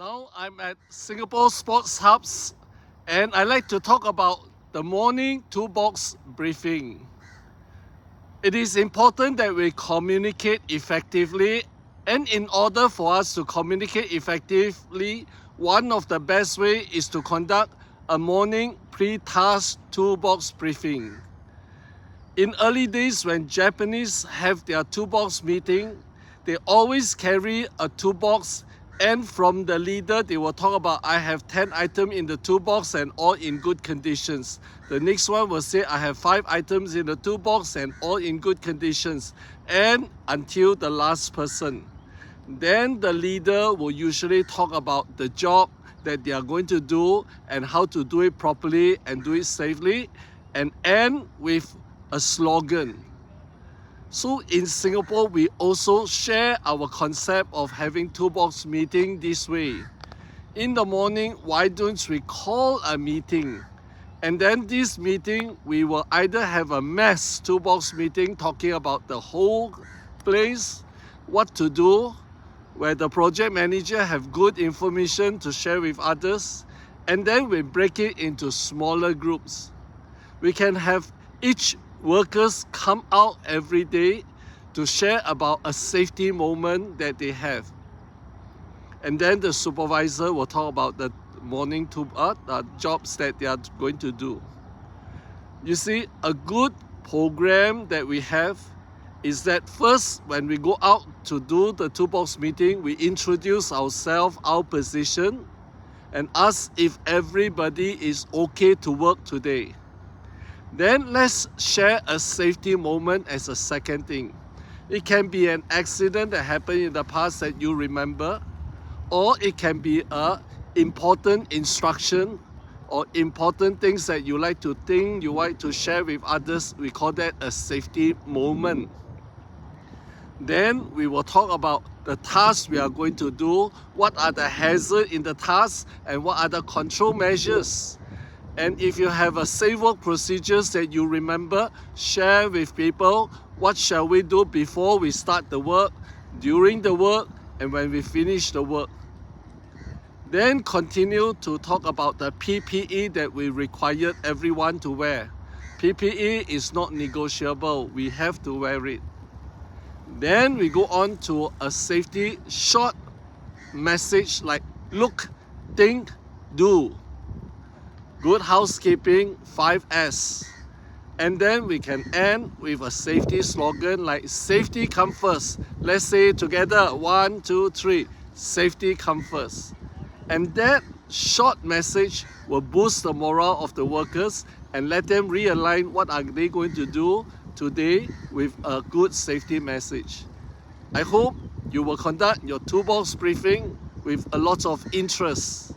Now I'm at Singapore Sports Hubs and I like to talk about the morning toolbox briefing. It is important that we communicate effectively, and in order for us to communicate effectively, one of the best ways is to conduct a morning pre-task toolbox briefing. In early days when Japanese have their toolbox meeting, they always carry a toolbox, and from the leader they will talk about, I have 10 items in the toolbox and all in good conditions. The next one will say, I have 5 items in the toolbox and all in good conditions, and until the last person. Then the leader will usually talk about the job that they are going to do and how to do it properly and do it safely, and end with a slogan. So in Singapore, we also share our concept of having toolbox meeting this way. In the morning, why don't we call a meeting? And then this meeting, we will either have a mass toolbox meeting talking about the whole place, what to do, where the project manager have good information to share with others, and then we break it into smaller groups. We can have each workers come out every day to share about a safety moment that they have. And then the supervisor will talk about the morning jobs that they are going to do. You see, a good program that we have is that first, when we go out to do the toolbox meeting, we introduce ourselves, our position, and ask if everybody is okay to work today. Then let's share a safety moment as a second thing. It can be an accident that happened in the past that you remember, or it can be an important instruction or important things that you like to share with others. We call that a safety moment. Then we will talk about the tasks we are going to do, what are the hazards in the task, and what are the control measures. And if you have a safe work procedures that you remember, share with people what shall we do before we start the work, during the work, and when we finish the work. Then continue to talk about the PPE that we require everyone to wear. PPE is not negotiable, we have to wear it. Then we go on to a safety short message like look, think, do. Good housekeeping, 5S. And then we can end with a safety slogan like safety come first. Let's say together, 1, 2, 3, safety come first. And that short message will boost the morale of the workers and let them realign what are they going to do today with a good safety message. I hope you will conduct your toolbox briefing with a lot of interest.